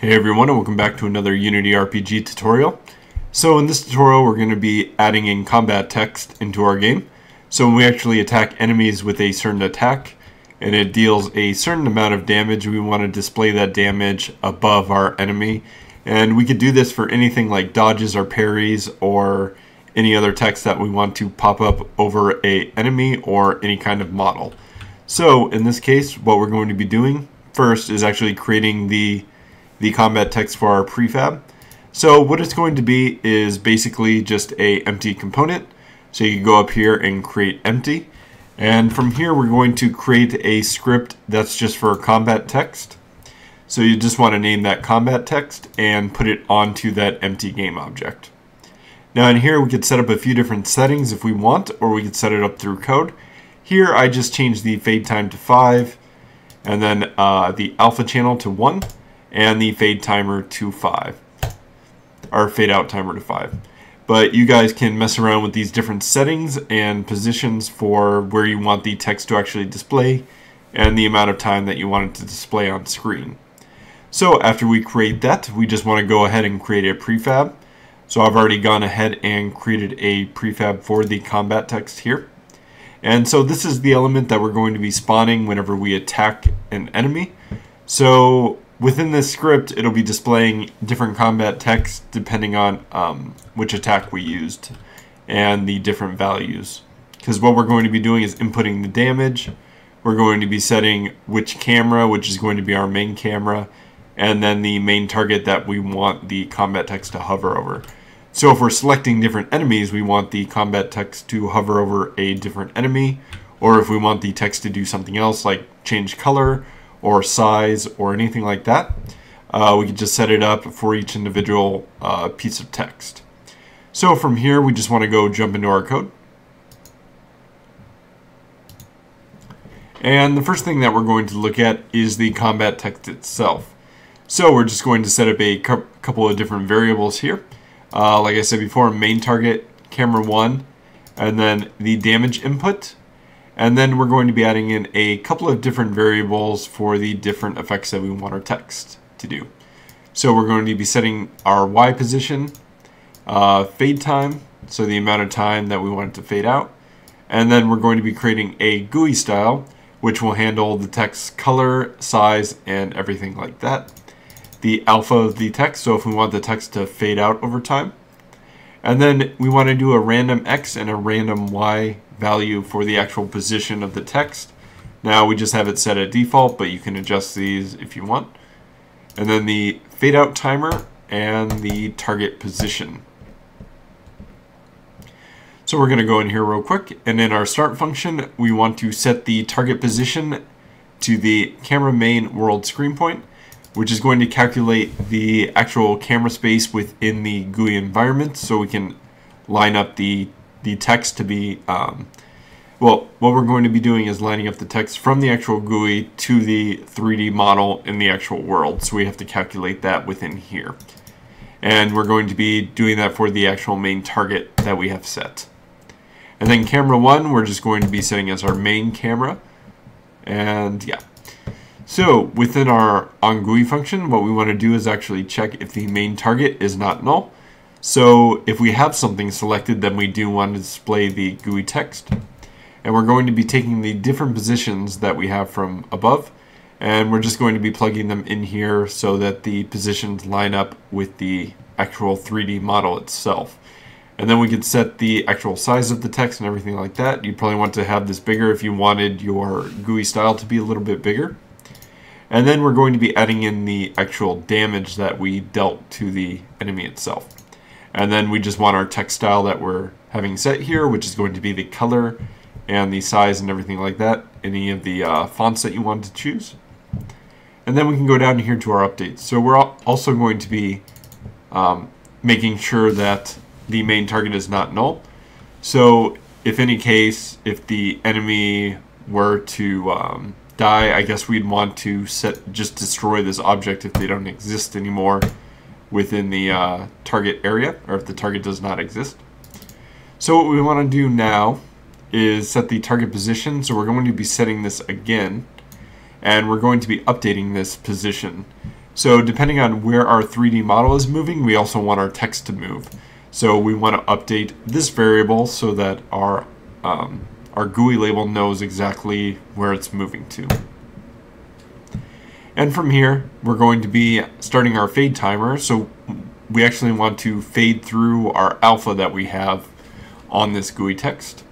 Hey everyone, and welcome back to another Unity RPG tutorial. So in this tutorial we're going to be adding in combat text into our game. So when we actually attack enemies with a certain attack and it deals a certain amount of damage, we want to display that damage above our enemy. And we could do this for anything like dodges or parries or any other text that we want to pop up over a enemy or any kind of model. So in this case what we're going to be doing first is actually creating the combat text for our prefab. So what it's going to be is basically just a empty component. So you can go up here and create empty, and from here we're going to create a script that's just for combat text. So you just want to name that combat text and put it onto that empty game object. Now in here we could set up a few different settings if we want, or we could set it up through code. Here I just changed the fade time to 5, and then the alpha channel to 1, and the fade timer to 5, or fade out timer to 5. But you guys can mess around with these different settings and positions for where you want the text to actually display and the amount of time that you want it to display on screen. So after we create that, we just want to go ahead and create a prefab. So I've already gone ahead and created a prefab for the combat text here. And so this is the element that we're going to be spawning whenever we attack an enemy. So within this script, it'll be displaying different combat text depending on which attack we used and the different values. Because what we're going to be doing is inputting the damage. We're going to be setting which camera, which is going to be our main camera, and then the main target that we want the combat text to hover over. So if we're selecting different enemies, we want the combat text to hover over a different enemy, or if we want the text to do something else like change color or size or anything like that, we can just set it up for each individual piece of text. So from here we just want to go jump into our code. And the first thing that we're going to look at is the combat text itself. So we're just going to set up a couple of different variables here. Like I said before, main target, camera 1, and then the damage input. And then we're going to be adding in a couple of different variables for the different effects that we want our text to do. So we're going to be setting our Y position, fade time, so the amount of time that we want it to fade out. And then we're going to be creating a GUI style, which will handle the text color, size, and everything like that. The alpha of the text, so if we want the text to fade out over time. And then we want to do a random X and a random Y value for the actual position of the text. Now we just have it set at default, but you can adjust these if you want. And then the fade out timer and the target position. So we're going to go in here real quick, and in our start function we want to set the target position to the camera main world screen point, which is going to calculate the actual camera space within the GUI environment, so we can line up the text to be, well, what we're going to be doing is lining up the text from the actual GUI to the 3D model in the actual world, so we have to calculate that within here. And we're going to be doing that for the actual main target that we have set. And then camera 1, we're just going to be setting as our main camera, and yeah. So within our onGUI function, what we want to do is actually check if the main target is not null. So if we have something selected, then we do want to display the GUI text. And we're going to be taking the different positions that we have from above, and we're just going to be plugging them in here so that the positions line up with the actual 3D model itself. And then we can set the actual size of the text and everything like that. You'd probably want to have this bigger if you wanted your GUI style to be a little bit bigger. And then we're going to be adding in the actual damage that we dealt to the enemy itself. And then we just want our text style that we're having set here, which is going to be the color and the size and everything like that, any of the fonts that you want to choose. And then we can go down here to our updates. So we're also going to be making sure that the main target is not null. So if any case, if the enemy were to die, I guess we'd want to just destroy this object if they don't exist anymore within the target area, or if the target does not exist. So what we want to do now is set the target position. So we're going to be setting this again, and we're going to be updating this position. So depending on where our 3D model is moving, we also want our text to move. So we want to update this variable so that our GUI label knows exactly where it's moving to. And from here, we're going to be starting our fade timer. So we actually want to fade through our alpha that we have on this GUI text.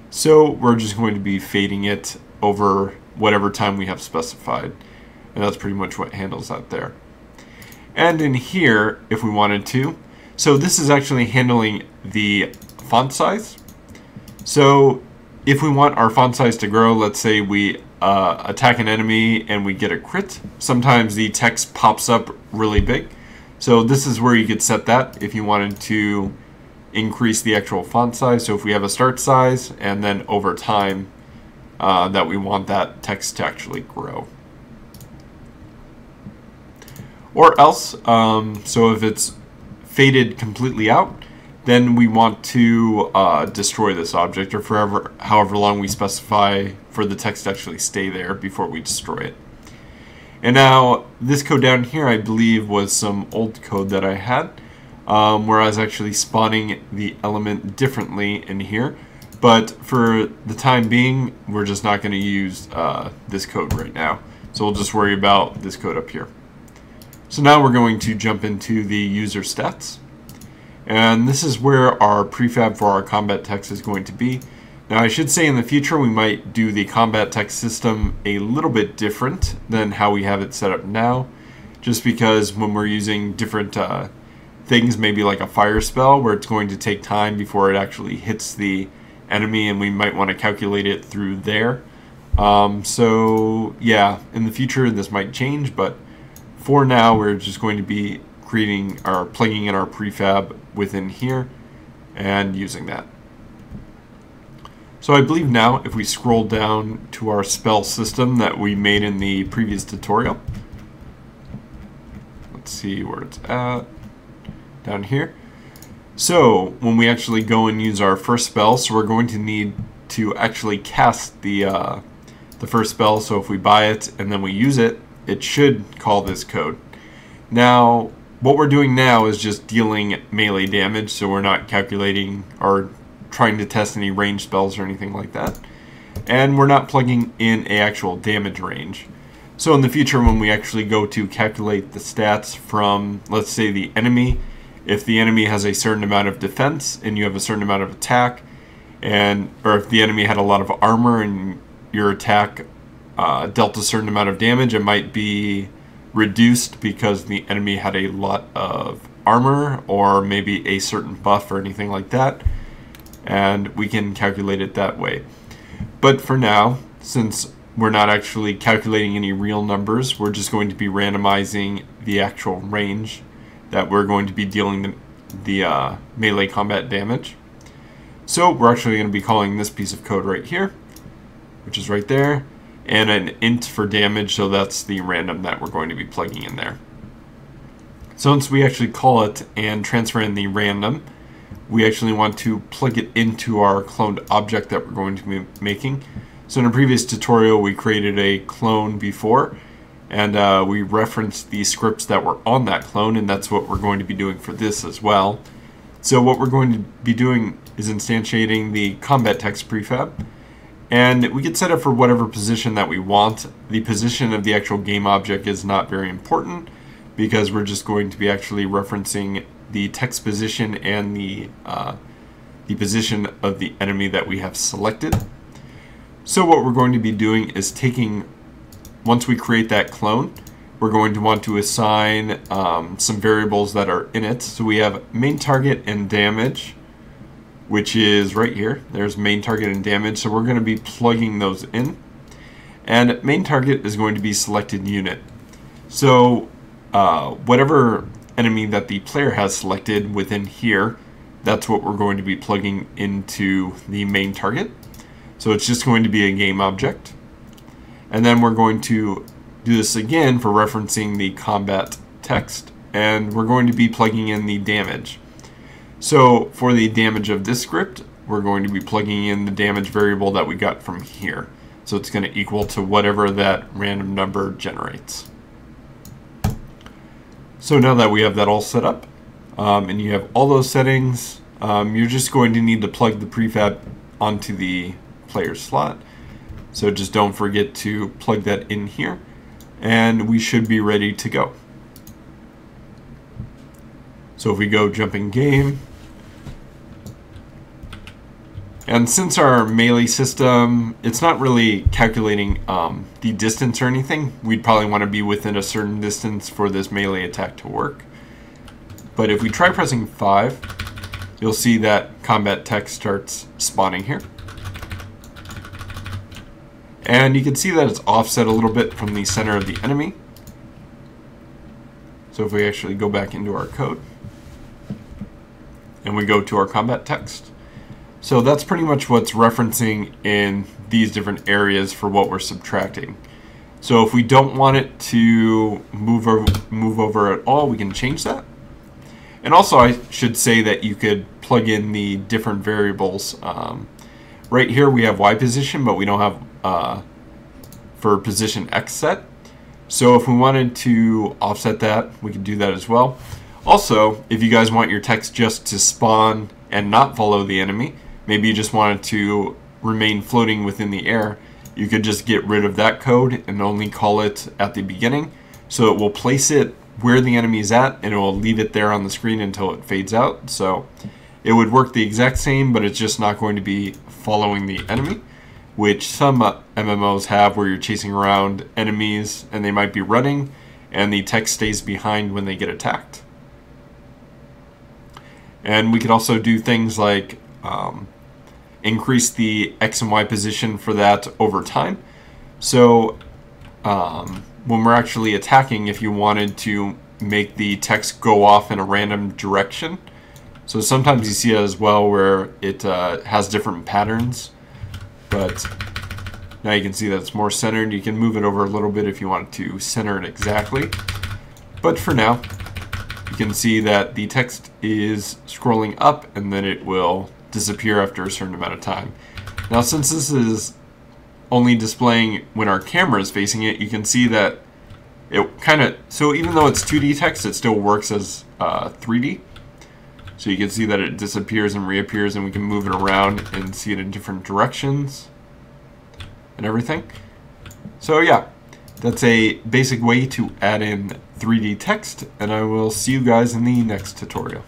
So we're just going to be fading it over whatever time we have specified. And that's pretty much what handles that there. And in here, if we wanted to, so this is actually handling the font size. So if we want our font size to grow, let's say we attack an enemy and we get a crit, sometimes the text pops up really big. So this is where you could set that if you wanted to increase the actual font size. So if we have a start size and then over time that we want that text to actually grow. Or else, so if it's faded completely out, then we want to destroy this object, or forever, however long we specify for the text to actually stay there before we destroy it. And now this code down here, I believe, was some old code that I had, where I was actually spawning the element differently in here. But for the time being, we're just not going to use this code right now. So we'll just worry about this code up here. So now we're going to jump into the user stats. And this is where our prefab for our combat text is going to be. Now I should say in the future we might do the combat text system a little bit different than how we have it set up now. Just because when we're using different things, maybe like a fire spell where it's going to take time before it actually hits the enemy, and we might want to calculate it through there. So yeah, in the future this might change, but for now we're just going to be creating or plugging in our prefab within here and using that. So I believe now if we scroll down to our spell system that we made in the previous tutorial, let's see where it's at, down here. So when we actually go and use our first spell, so we're going to need to actually cast the first spell. So if we buy it and then we use it, it should call this code. Now what we're doing now is just dealing melee damage, so we're not calculating or trying to test any range spells or anything like that. And we're not plugging in an actual damage range. So in the future when we actually go to calculate the stats from, let's say, the enemy, if the enemy has a certain amount of defense and you have a certain amount of attack, or if the enemy had a lot of armor and your attack dealt a certain amount of damage, it might be reduced because the enemy had a lot of armor or maybe a certain buff or anything like that, and we can calculate it that way. But for now, since we're not actually calculating any real numbers, we're just going to be randomizing the actual range that we're going to be dealing the melee combat damage. So we're actually going to be calling this piece of code right here, which is right there, and an int for damage, so that's the random that we're going to be plugging in there. So once we actually call it and transfer in the random, we actually want to plug it into our cloned object that we're going to be making. So in a previous tutorial we created a clone before, and we referenced the scripts that were on that clone, and that's what we're going to be doing for this as well. So what we're going to be doing is instantiating the combat text prefab, and we can set it for whatever position that we want. The position of the actual game object is not very important because we're just going to be actually referencing the text position and the position of the enemy that we have selected. So what we're going to be doing is taking, once we create that clone, we're going to want to assign some variables that are in it. So we have main target and damage, which is right here. There's main target and damage, so we're going to be plugging those in. And main target is going to be selected unit. So whatever enemy that the player has selected within here, that's what we're going to be plugging into the main target. So it's just going to be a game object. And then we're going to do this again for referencing the combat text, and we're going to be plugging in the damage. So for the damage of this script, we're going to be plugging in the damage variable that we got from here. So it's going to equal to whatever that random number generates. So now that we have that all set up, and you have all those settings, you're just going to need to plug the prefab onto the player slot. So just don't forget to plug that in here, and we should be ready to go. So if we go jump in game, and since our melee system, it's not really calculating the distance or anything, we'd probably want to be within a certain distance for this melee attack to work. But if we try pressing 5, you'll see that combat text starts spawning here. And you can see that it's offset a little bit from the center of the enemy. So if we actually go back into our code, and we go to our combat text, so that's pretty much what's referencing in these different areas for what we're subtracting. So if we don't want it to move over at all, we can change that. And also I should say that you could plug in the different variables. Right here we have Y position, but we don't have for position X set. So if we wanted to offset that, we can do that as well. Also, if you guys want your text just to spawn and not follow the enemy, maybe you just want it to remain floating within the air, you could just get rid of that code and only call it at the beginning. So it will place it where the enemy is at, and it will leave it there on the screen until it fades out. So it would work the exact same, but it's just not going to be following the enemy, which some MMOs have, where you're chasing around enemies and they might be running and the text stays behind when they get attacked. And we could also do things like increase the X and Y position for that over time. So when we're actually attacking, if you wanted to make the text go off in a random direction, so sometimes you see it as well where it has different patterns, but now you can see that it's more centered. You can move it over a little bit if you want to center it exactly, but for now you can see that the text is scrolling up and then it will disappear after a certain amount of time. Now since this is only displaying when our camera is facing it, you can see that it kind of, so even though it's 2D text, it still works as 3D. So you can see that it disappears and reappears, and we can move it around and see it in different directions and everything. So yeah, that's a basic way to add in 3D text, and I will see you guys in the next tutorial.